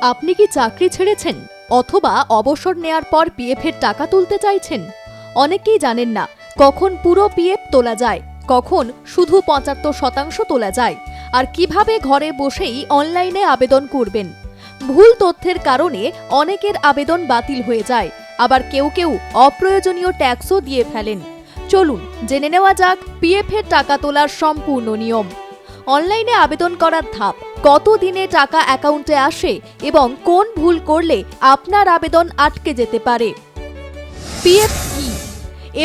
আপনি কি চাকরি ছেড়েছেন অথবা অবসর নেয়ার পর পিএফ এর টাকা তুলতে চাইছেন? অনেকেই জানেন না কখন পুরো পিএফ তোলা যায়, কখন শুধু ৭৫% তোলা যায়, আর কিভাবে ঘরে বসেই অনলাইনে আবেদন করবেন। ভুল তথ্যের কারণে অনেকের আবেদন বাতিল হয়ে যায়, আবার কেউ কেউ অপ্রয়োজনীয় ট্যাক্সও দিয়ে ফেলেন। চলুন জেনে নেওয়া যাক পিএফ এর টাকা তোলার সম্পূর্ণ নিয়ম। অনলাইনে আবেদন করার ধাপ, কত দিনে টাকা অ্যাকাউন্টে আসে এবং কোন ভুল করলে আপনার আবেদন আটকে যেতে পারে। পিএফ কি?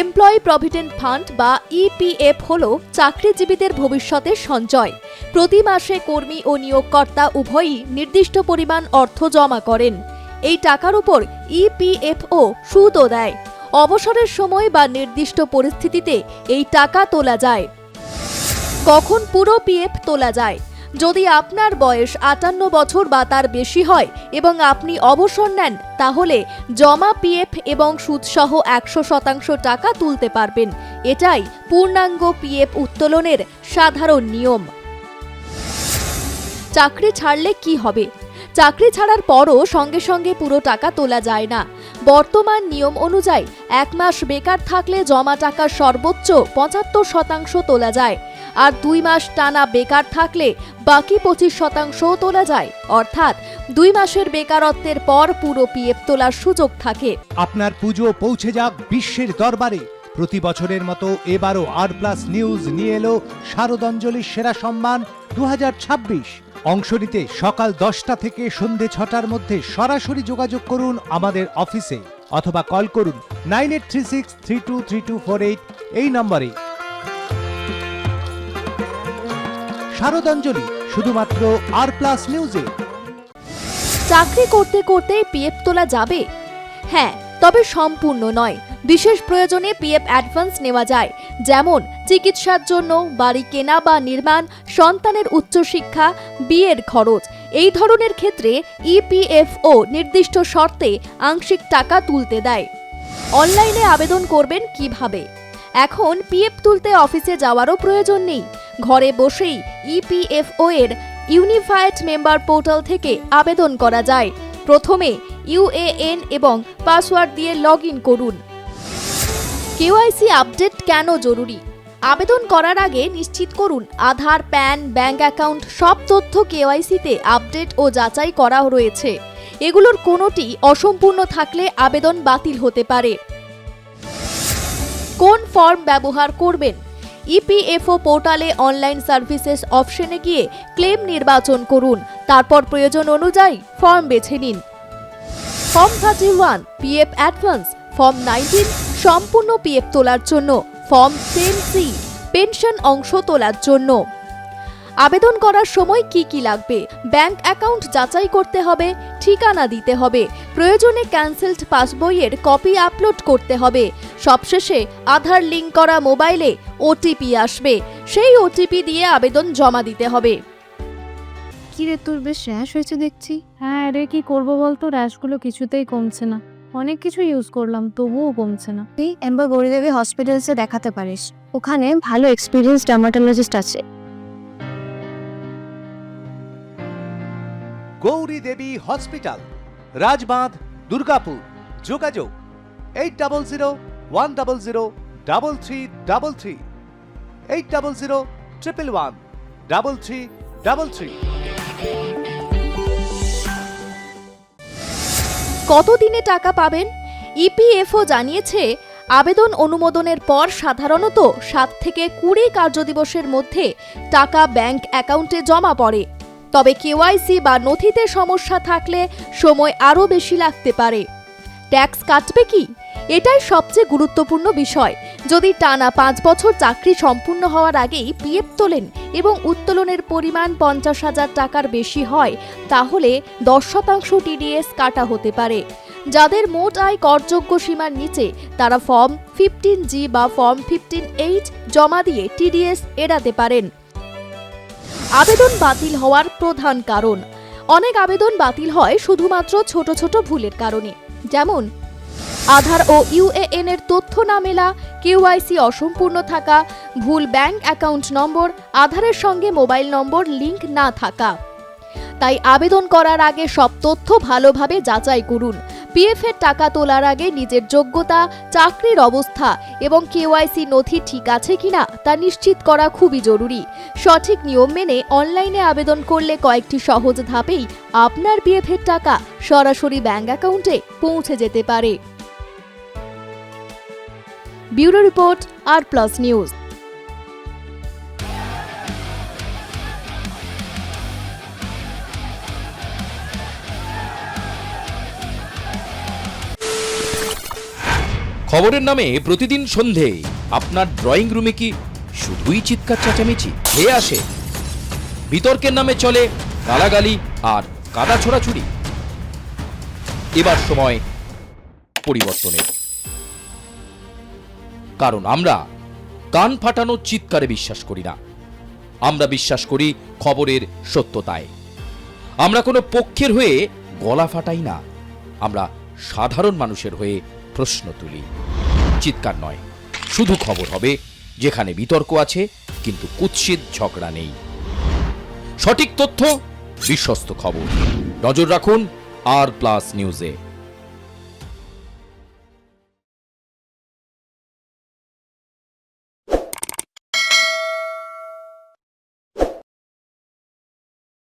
এমপ্লয়ি প্রভিডেন্ট ফান্ড বা ইপিএফ হল চাকরিজীবীদের ভবিষ্যতের সঞ্চয়। প্রতি মাসে কর্মী ও নিয়োগকর্তা উভয়ই নির্দিষ্ট পরিমাণ অর্থ জমা করেন। এই টাকার উপর ইপিএফও সুদও দেয়। অবসরের সময় বা নির্দিষ্ট পরিস্থিতিতে এই টাকা তোলা যায়। কখন পুরো পিএফ তোলা যায়? যদি আপনার বয়স ৫৮ বছর বা তার বেশি হয় এবং আপনি অবসর নেন, তাহলে জমা পিএফ এবং সুদসহ ১০০% টাকা তুলতে পারবেন। এটাই পূর্ণাঙ্গ পিএফ উত্তোলনের সাধারণ নিয়ম। চাকরি ছাড়লে কি হবে? চাকরি ছাড়ার পরও সঙ্গে সঙ্গে পুরো টাকা তোলা যায় না। বর্তমান নিয়ম অনুযায়ী ১ মাস বেকার থাকলে জমা টাকার সর্বোচ্চ ৭৫% তোলা যায়, আর ২ মাস টানা বেকার থাকলে বাকি ২৫% তোলা যায়। অর্থাৎ ২ মাসের বেকারত্বের পর পুরো পিএফ তোলার সুযোগ থাকে। আপনার পুজো পৌঁছে যাক বিশ্বের দরবারে। প্রতি বছরের মতো এবারও আর+ নিউজ নিয়ে এলো শারদাঞ্জলির সেরা সম্মান ২০২৬। অংশ নিতে সকাল ১০টা থেকে সন্ধে ৬টার মধ্যে সরাসরি যোগাযোগ করুন আমাদের অফিসে, অথবা কল করুন 9836323248 এই নম্বরে। শারদাঞ্জলি শুধুমাত্র আর+ নিউজে। চাকরি করতে করতে পিএফ তোলা যাবে? হ্যাঁ, তবে সম্পূর্ণ নয়। বিশেষ প্রয়োজনে পিএফ অ্যাডভান্স নেওয়া যায়, যেমন চিকিৎসার জন্য, বাড়ি কেনা বা নির্মাণ, সন্তানের উচ্চশিক্ষা, বিয়ের খরচ। এই ধরনের ক্ষেত্রে ইপিএফও নির্দিষ্ট শর্তে আংশিক টাকা তুলতে দেয়। অনলাইনে আবেদন করবেন কিভাবে? এখন পিএফ তুলতে অফিসে যাওয়ারও প্রয়োজন নেই। ঘরে বসেই ইপিএফও এর ইউনিফাইড মেম্বার পোর্টাল থেকে আবেদন করা যায়। প্রথমে ইউএএন এবং পাসওয়ার্ড দিয়ে লগইন করুন। কেওয়াইসি আপডেট কেন জরুরি? আবেদন করার আগে নিশ্চিত করুন আধার, প্যান, ব্যাংক অ্যাকাউন্ট সব তথ্য কেওয়াইসিতে আপডেট ও যাচাই করা রয়েছে। এগুলোর কোনোটি অসম্পূর্ণ থাকলে আবেদন বাতিল হতে পারে। কোন ফর্ম ব্যবহার করবেন? ইপিএফও পোর্টালে অনলাইন সার্ভিসেস অপশনে গিয়ে ক্লেম নির্বাচন করুন। তারপর প্রয়োজন অনুযায়ী ফর্ম বেছে নিন। ফর্ম 31 পিএফ অ্যাডভান্স, ফর্ম 19 সম্পূর্ণ পিএফ তোলার জন্য, ফর্ম 10C পেনশন অংশ তোলার জন্য। আবেদন করার সময় কি কি লাগবে? ব্যাংক অ্যাকাউন্ট যাচাই করতে হবে, ঠিকানা দিতে হবে, প্রয়োজনে ক্যান্সেলড পাসবইয়ের কপি আপলোড করতে হবে। সবশেষে আধার লিংক করা মোবাইলে ওটিপি আসবে, সেই ওটিপি দিয়ে আবেদন জমা দিতে হবে। কি রে, তোর বেশ র্যাশ হয়েছে দেখছি। হ্যাঁ রে, কি করবো বলতো, র্যাশগুলো কিছুতেই কমছে না। অনেক কিছু ইউজ করলাম, তবুও কমছে না। তুই এম্বার গৌরীদেবী হসপিটালসে দেখাতে পারিস, ওখানে ভালো এক্সপিরিয়েন্স ডার্মাটোলজিস্ট আছে। গৌরী দেবী হসপিটাল, রাজবাঁধ, দুর্গাপুর। যোগাযোগ 8001003333, 8001113333। কত দিনে টাকা পাবেন? ইপিএফও জানিয়েছে আবেদন অনুমোদনের পর সাধারণত 7 থেকে 20 কার্যদিবসের মধ্যে টাকা ব্যাংক অ্যাকাউন্টে জমা পড়ে। তবে কেওয়াইসি বা নথিতে সমস্যা থাকলে সময় আরও বেশি লাগতে পারে। ট্যাক্স কাটবে কি? এটাই সবচেয়ে গুরুত্বপূর্ণ বিষয়। যদি টানা 5 বছর চাকরি সম্পূর্ণ হওয়ার আগেই পিএফ তোলেন এবং উত্তোলনের পরিমাণ 50,000 টাকার বেশি হয়, তাহলে 10% টিডিএস কাটা হতে পারে। যাদের মোট আয় করযোগ্য সীমার নিচে, তারা ফর্ম 15G বা ফর্ম 15H জমা দিয়ে টিডিএস এড়াতে পারেন। আবেদন বাতিল হওয়ার প্রধান কারণ। অনেক আবেদন বাতিল হয় শুধুমাত্র ছোট ছোট ভুলের কারণে, যেমন আধার ও ইউএএন এর তথ্য না মেলা, কেওয়াইসি অসম্পূর্ণ থাকা, ভুল ব্যাংক অ্যাকাউন্ট নম্বর, আধারের সঙ্গে মোবাইল নম্বর লিংক না থাকা। তাই আবেদন করার আগে সব তথ্য ভালোভাবে যাচাই করুন। পিএফ এর টাকা তোলার আগে নিজের যোগ্যতা, চাকরির অবস্থা এবং কেওয়াইসি নথি ঠিক আছে কিনা তা নিশ্চিত করা খুবই জরুরি। সঠিক নিয়ম মেনে অনলাইনে আবেদন করলে কয়েকটি সহজ ধাপেই আপনার পিএফ এর টাকা সরাসরি ব্যাংক অ্যাকাউন্টে পৌঁছে যেতে পারে। ব্যুরো রিপোর্ট, আর+ নিউজ। খবরের নামে প্রতিদিন সন্ধে আপনার ড্রয়িং রুমে কি শুধুই চিৎকার চেঁচামেচি খেয়ে আসে? বিতর্কের নামে চলে গালাগালি আর কাদা ছোড়াছুড়ি। এবার সময় পরিবর্তনের, কারণ আমরা কান ফাটানো চিৎকারে বিশ্বাস করি না। আমরা বিশ্বাস করি খবরের সত্যতায়। আমরা কোনো পক্ষের হয়ে গলা ফাটাই না, আমরা সাধারণ মানুষের হয়ে প্রশ্ন তুলি। চিৎকার নয়, শুধু খবর হবে যেখানে বিতর্ক আছে কিন্তু কুৎসিত ঝগড়া নেই। সঠিক তথ্য, বিশ্বস্ত খবর। নজর রাখুন আর+ নিউজে।